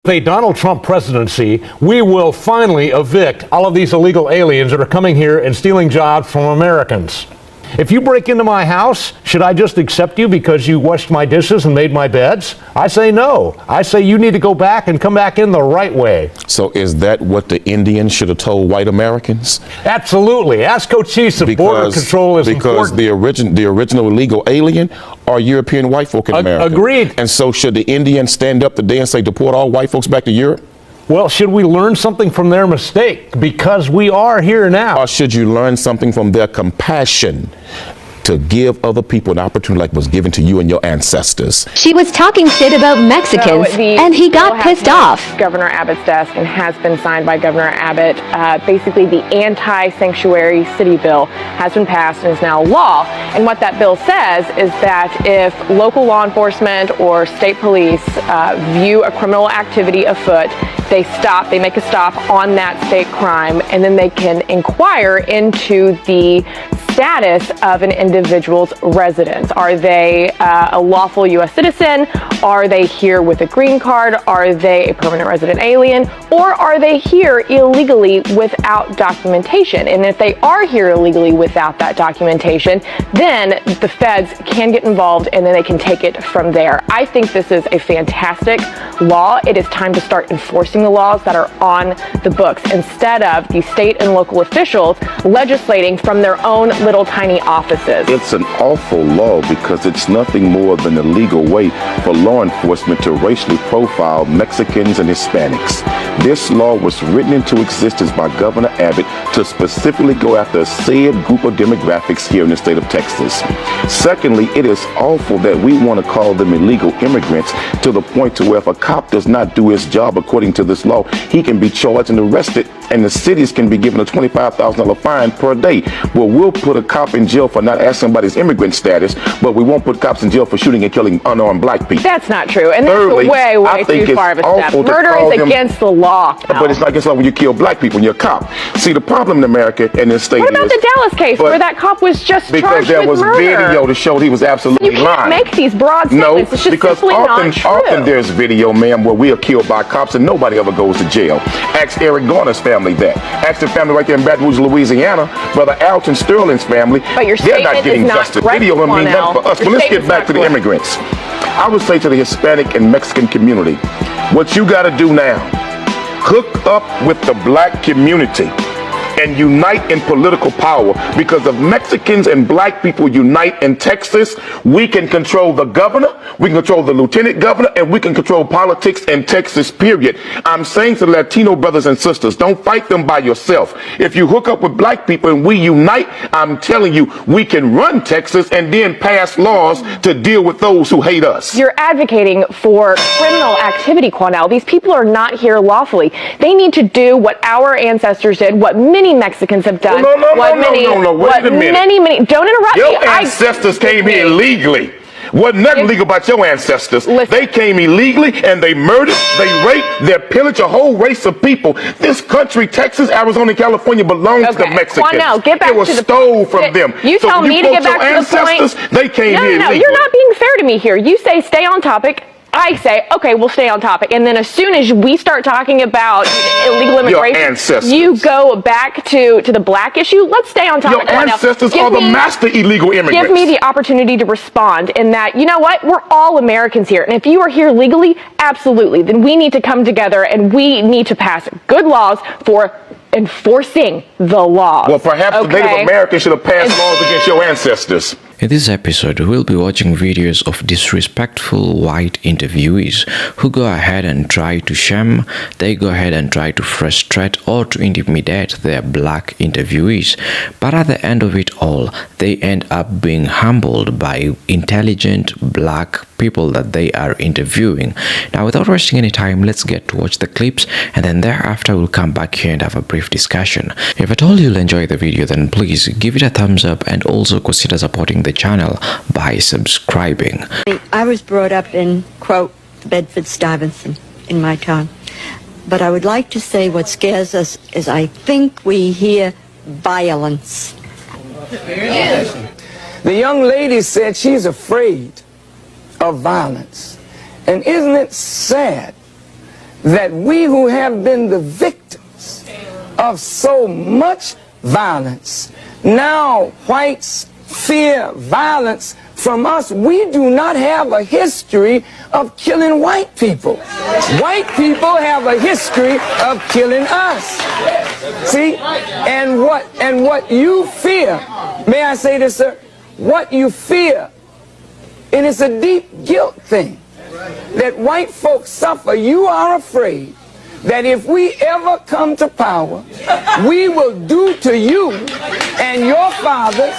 The Donald Trump presidency, we will finally evict all of these illegal aliens that are coming here and stealing jobs from Americans. If you break into my house, should I just accept you because you washed my dishes and made my beds? I say no. I say you need to go back and come back in the right way. So is that what the Indians should have told white Americans? Absolutely. Ask Cochise if border control is important. Because the original illegal alien are European white folk in America. Agreed. And so should the Indians stand up today and say deport all white folks back to Europe? Well, should we learn something from their mistake? Because we are here now. Or should you learn something from their compassion to give other people an opportunity like was given to you and your ancestors? She was talking shit about Mexicans, and he got pissed off. Governor Abbott's desk and has been signed by Governor Abbott. Basically, the anti-sanctuary city bill has been passed and is now law. And what that bill says is that if local law enforcement or state police view a criminal activity afoot, they make a stop on that state crime, and then they can inquire into the status of an individual's residence. Are they a lawful U.S. citizen? Are they here with a green card? Are they a permanent resident alien? Or are they here illegally without documentation? And if they are here illegally without that documentation, then the feds can get involved and then they can take it from there. I think this is a fantastic law. It is time to start enforcing the laws that are on the books instead of the state and local officials legislating from their own little tiny offices. It's an awful law because it's nothing more than a legal way for law enforcement to racially profile Mexicans and Hispanics. This law was written into existence by Governor Abbott to specifically go after a said group of demographics here in the state of Texas. Secondly, it is awful that we want to call them illegal immigrants to the point to where if a cop does not do his job according to this law, he can be charged and arrested, and the cities can be given a $25,000 fine per day. Well, we'll put a cop in jail for not asking about his immigrant status, but we won't put cops in jail for shooting and killing unarmed black people. That's not true, and Thirdly, that's way too far of a step. Murder is against the law. But it's not against the law when you kill black people and you're a cop. See, the problem in America and this state What about the Dallas case where that cop was just charged with murder? Because there was video to show he was absolutely lying. You can't make these broad statements. It's just because simply not true. often there's video, ma'am, where we are killed by cops and nobody ever goes to jail. Ask Eric Garner's family that. Ask the family right there in Baton Rouge, Louisiana, Brother Alton Sterling's family. But your they're not getting is not justice. correct, Video don't mean nothing for us. But let's get back to the immigrants. I would say to the Hispanic and Mexican community, what you got to do now, hook up with the black community and unite in political power, because if Mexicans and black people unite in Texas, we can control the governor, we can control the lieutenant governor, and we can control politics in Texas, period. I'm saying to Latino brothers and sisters, don't fight them by yourself. If you hook up with black people and we unite, I'm telling you, we can run Texas and then pass laws to deal with those who hate us. You're advocating for criminal activity, Quanell. These people are not here lawfully. They need to do what our ancestors did, what many Mexicans have done. No, wait a minute. Many, don't interrupt me. Your ancestors came here illegally. Wasn't nothing legal about your ancestors. They came illegally and they murdered, they raped, they pillaged a whole race of people. This country, Texas, Arizona, and California, belongs to Mexicans. Quanell, get back it was stole from them. You tell me to get back to the point. They came here illegally. No, you're not being fair to me here. You say stay on topic. I say, okay, we'll stay on topic. And then as soon as we start talking about illegal immigration, you go back to the black issue. Let's stay on topic. Your ancestors are the master illegal immigrants. Give me the opportunity to respond in that, you know what, we're all Americans here. And if you are here legally, absolutely, then we need to come together and we need to pass good laws for enforcing the law. Well, perhaps the Native Americans should have passed laws against your ancestors. In this episode, we'll be watching videos of disrespectful white interviewees who go ahead and try to shame, they go ahead and try to frustrate or to intimidate their black interviewees. But at the end of it all, they end up being humbled by intelligent black people that they are interviewing. Now, without wasting any time, let's get to watch the clips, and then thereafter we'll come back here and have a brief discussion. If at all you'll enjoy the video, then please give it a thumbs up and also consider supporting the channel by subscribing. I was brought up in, quote, Bedford-Stuyvesant in my time. But I would like to say what scares us is I think we hear violence. The young lady said she's afraid of violence. And isn't it sad that we who have been the victims of so much violence, now whites fear violence from us. We do not have a history of killing white people. White people have a history of killing us. See? And what you fear, may I say this, sir? What you fear, and it's a deep guilt thing, that white folks suffer. You are afraid that if we ever come to power, we will do to you and your fathers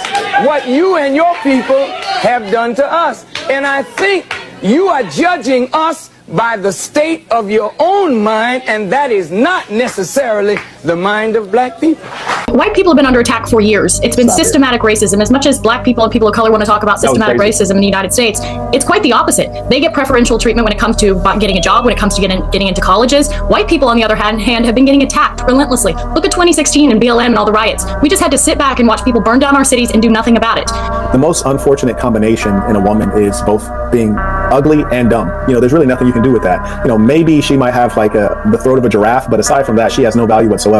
what you and your people have done to us. And I think you are judging us by the state of your own mind, and that is not necessarily the mind of black people. White people have been under attack for years. It's been systematic racism. As much as black people and people of color want to talk about systematic racism in the United States, it's quite the opposite. They get preferential treatment when it comes to getting a job, when it comes to getting into colleges. White people, on the other hand, have been getting attacked relentlessly. Look at 2016 and BLM and all the riots. We just had to sit back and watch people burn down our cities and do nothing about it. The most unfortunate combination in a woman is both being ugly and dumb. You know, there's really nothing you can do with that. You know, maybe she might have like the throat of a giraffe, but aside from that, she has no value whatsoever.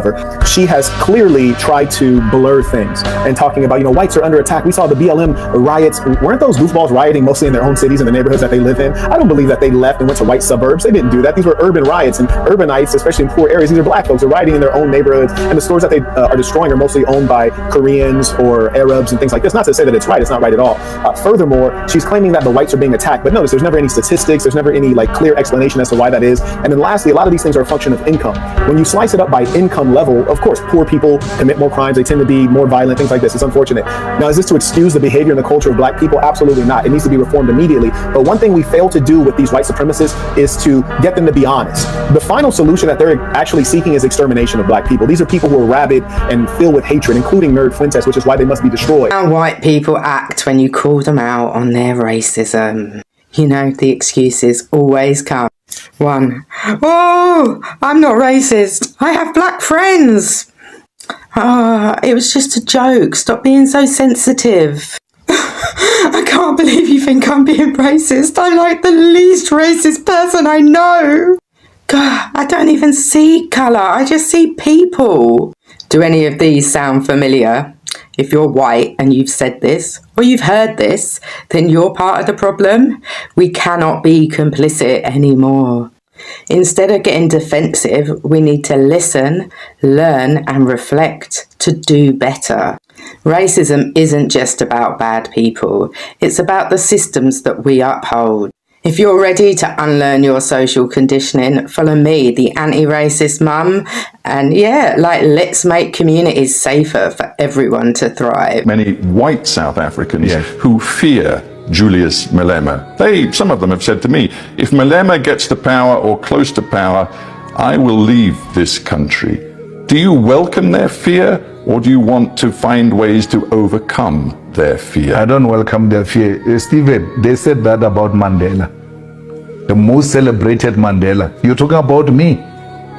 She has clearly tried to blur things and talking about, you know, whites are under attack. We saw the BLM riots. Weren't those goofballs rioting mostly in their own cities and the neighborhoods that they live in? I don't believe that they left and went to white suburbs. They didn't do that. These were urban riots, and urbanites, especially in poor areas, these are black folks, are rioting in their own neighborhoods, and the stores that they are destroying are mostly owned by Koreans or Arabs and things like this. Not to say that it's right. It's not right at all. Furthermore, she's claiming that the whites are being attacked, but notice there's never any statistics. There's never any like clear explanation as to why that is. And then lastly, a lot of these things are a function of income. When you slice it up by income level, of course, poor people commit more crimes. They tend to be more violent, things like this. It's unfortunate. Now, is this to excuse the behavior and the culture of black people? Absolutely not. It needs to be reformed immediately. But one thing we fail to do with these white supremacists is to get them to be honest. The final solution that they're actually seeking is extermination of black people. These are people who are rabid and filled with hatred, including Nerd Fuentes, which is why they must be destroyed. How white people act when you call them out on their racism. You know, the excuses always come. One, oh, I'm not racist. I have black friends. It was just a joke. Stop being so sensitive. I can't believe you think I'm being racist. I'm like the least racist person I know. God, I don't even see colour. I just see people. Do any of these sound familiar? If you're white and you've said this or you've heard this, then you're part of the problem. We cannot be complicit anymore. Instead of getting defensive, we need to listen, learn and reflect to do better. Racism isn't just about bad people. It's about the systems that we uphold. If you're ready to unlearn your social conditioning, follow me, the anti-racist mum, and let's make communities safer for everyone to thrive. Many white South Africans who fear Julius Malema. Some of them have said to me, if Malema gets to power or close to power, I will leave this country. Do you welcome their fear, or do you want to find ways to overcome their fear? I don't welcome their fear. Stephen, they said that about Mandela, the most celebrated Mandela. You're talking about me.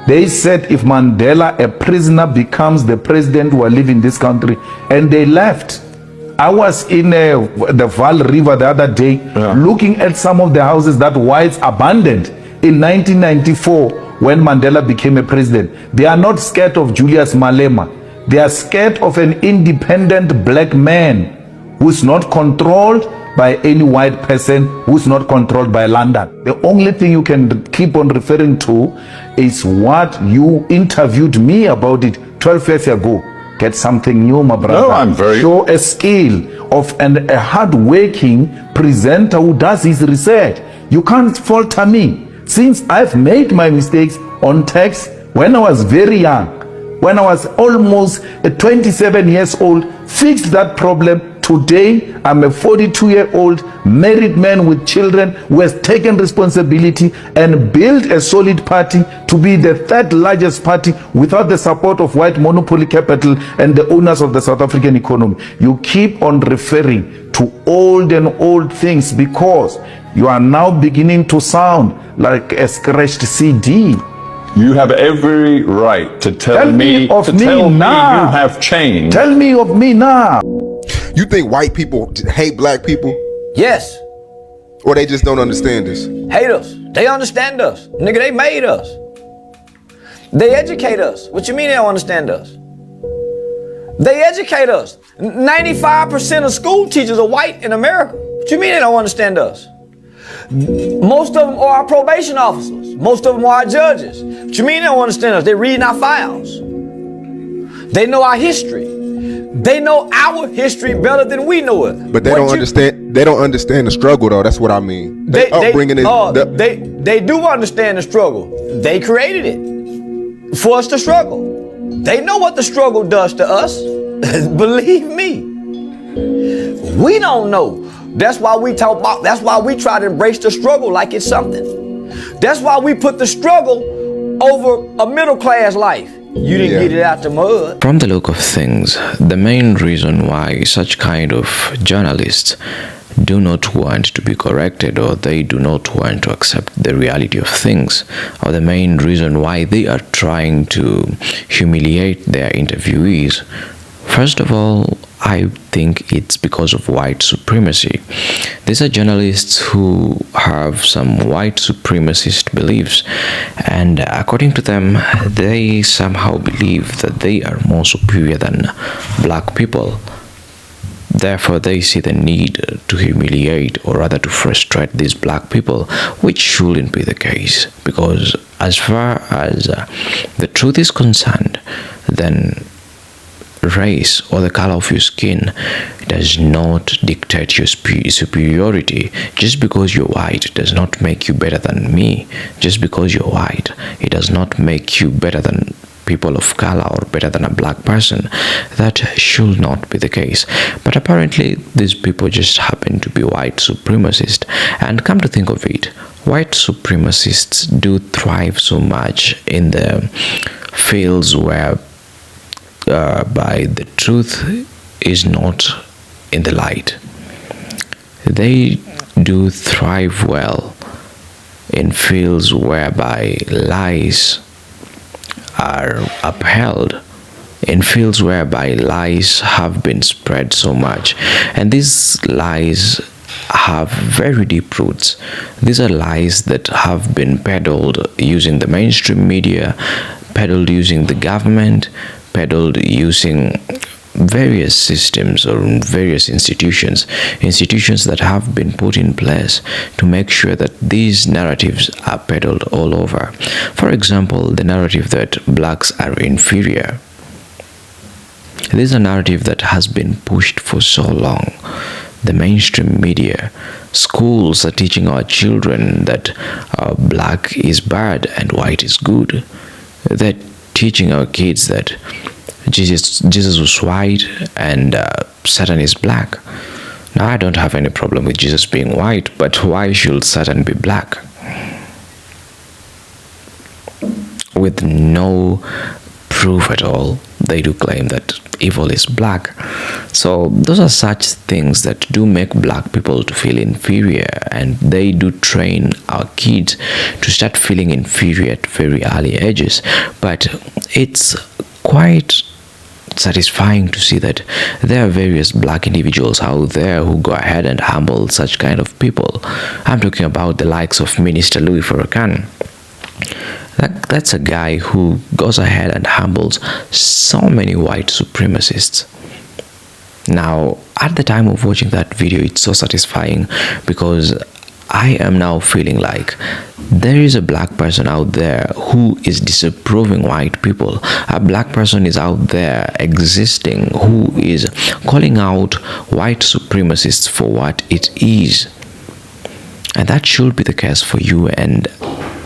They said if Mandela, a prisoner, becomes the president, who are leaving this country, and they left. I was in the Val River the other day, looking at some of the houses that whites abandoned in 1994 when Mandela became a president. They are not scared of Julius Malema. They are scared of an independent black man who's not controlled by any white person, who's not controlled by London. The only thing you can keep on referring to is what you interviewed me about it 12 years ago. Get something new, my brother. No, I'm very... Show a skill of a hard-working presenter who does his research. You can't falter me. Since I've made my mistakes on text when I was very young, when I was almost 27 years old, fixed that problem. Today, I'm a 42-year-old married man with children who has taken responsibility and built a solid party to be the third largest party without the support of white monopoly capital and the owners of the South African economy. You keep on referring to old things because you are now beginning to sound like a scratched CD. You have every right to tell me you have changed. Tell me of me now. You think white people hate black people? Yes. Or they just don't understand us? Hate us. They understand us. Nigga, they made us. They educate us. What you mean they don't understand us? They educate us. 95% of school teachers are white in America. What you mean they don't understand us? Most of them are our probation officers. Most of them are our judges. What you mean they don't understand us? They're reading our files. They know our history. They know our history better than we know it. But they don't understand. They don't understand the struggle, though. That's what I mean. They do understand the struggle. They created it for us to struggle. They know what the struggle does to us. Believe me. We don't know. That's why we talk about. That's why we try to embrace the struggle like it's something. That's why we put the struggle over a middle class life. You didn't get it out the mud. From the look of things, the main reason why such kind of journalists do not want to be corrected, or they do not want to accept the reality of things, or the main reason why they are trying to humiliate their interviewees, first of all, I think it's because of white supremacy. These are journalists who have some white supremacist beliefs, and according to them, they somehow believe that they are more superior than black people. Therefore, they see the need to humiliate, or rather to frustrate these black people, which shouldn't be the case, because as far as the truth is concerned, then race or the color of your skin does not dictate your superiority. Just because you're white does not make you better than me. Just because you're white, it does not make you better than people of color or better than a black person. That should not be the case. But apparently these people just happen to be white supremacists. And come to think of it, white supremacists do thrive so much in the fields where by the truth is not in the light. They do thrive well in fields whereby lies are upheld, in fields whereby lies have been spread so much, and these lies have very deep roots. These are lies that have been peddled using the mainstream media, peddled using the government, peddled using various systems or various institutions that have been put in place to make sure that these narratives are peddled all over. For example, the narrative that blacks are inferior. This is a narrative that has been pushed for so long. The mainstream media, schools are teaching our children that black is bad and white is good. They're teaching our kids that Jesus was white and Satan is black. Now, I don't have any problem with Jesus being white, but why should Satan be black? With no proof at all, they do claim that evil is black. So those are such things that do make black people to feel inferior, and they do train our kids to start feeling inferior at very early ages. But it's quite satisfying to see that there are various black individuals out there who go ahead and humble such kind of people. I'm talking about the likes of Minister Louis Farrakhan. That's a guy who goes ahead and humbles so many white supremacists. Now, at the time of watching that video, it's so satisfying because I am now feeling like there is a black person out there who is disapproving white people. A black person is out there existing who is calling out white supremacists for what it is. And that should be the case for you and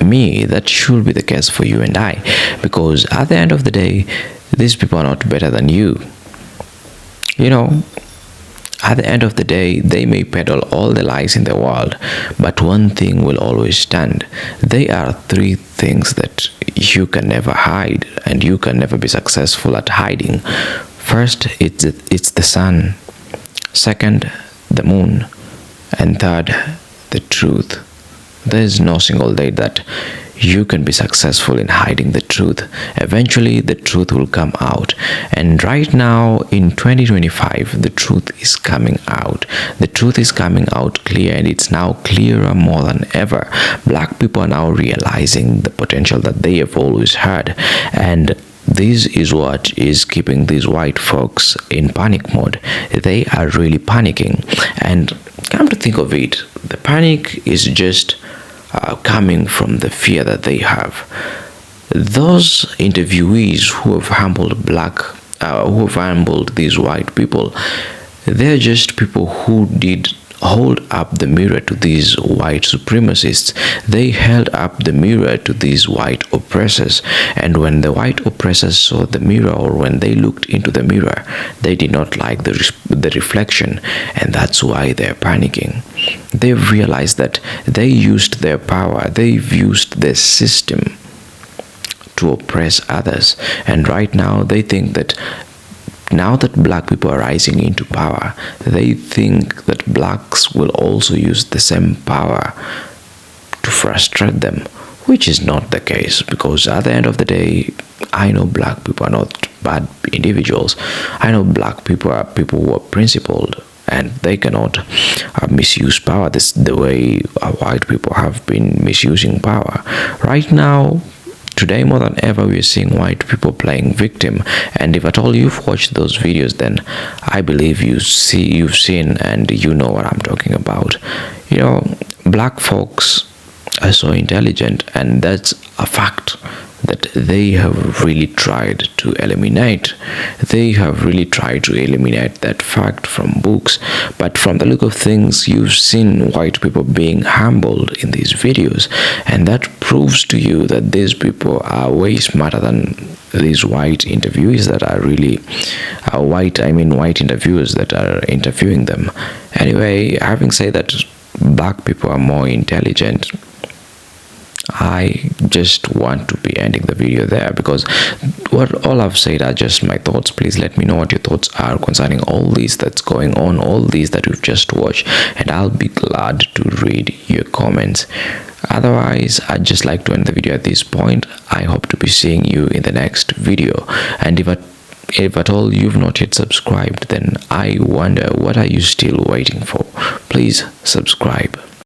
me. That should be the case for you and I. Because at the end of the day, these people are not better than you. You know, at the end of the day, they may peddle all the lies in the world, but one thing will always stand. There are three things that you can never hide, and you can never be successful at hiding. First, it's the sun. Second, the moon. And third, the truth. There is no single day that you can be successful in hiding the truth. Eventually, the truth will come out. And right now, in 2025, the truth is coming out. The truth is coming out clear, and it's now clearer more than ever. Black people are now realizing the potential that they have always had. And this is what is keeping these white folks in panic mode. They are really panicking. And come to think of it, the panic is just coming from the fear that they have. Those interviewees who have humbled who have humbled these white people, they're just people who did hold up the mirror to these white supremacists. They held up the mirror to these white oppressors, and when the white oppressors saw the mirror, or when they looked into the mirror, they did not like the reflection, and that's why they're panicking. They've realized that they used their power, they've used their system to oppress others, and right now they think that now that black people are rising into power, they think that blacks will also use the same power to frustrate them, which is not the case, because at the end of the day, I know black people are not bad individuals. I know black people are people who are principled, and they cannot misuse power the way white people have been misusing power. Right now, today more than ever, we are seeing white people playing victim, and if at all you've watched those videos, then I believe you've seen and you know what I'm talking about. You know, black folks are so intelligent, and that's a fact that they have really tried to eliminate. They have really tried to eliminate that fact from books. But from the look of things, you've seen white people being humbled in these videos, and that proves to you that these people are way smarter than these white interviewees that are really white interviewers that are interviewing them. Anyway, having said that black people are more intelligent, I just want to be ending the video there, because all I've said are just my thoughts. Please let me know what your thoughts are concerning all this that's going on, all these that we've just watched, and I'll be glad to read your comments. Otherwise, I'd just like to end the video at this point. I hope to be seeing you in the next video, and if at all you've not yet subscribed, then I wonder, what are you still waiting for? Please subscribe.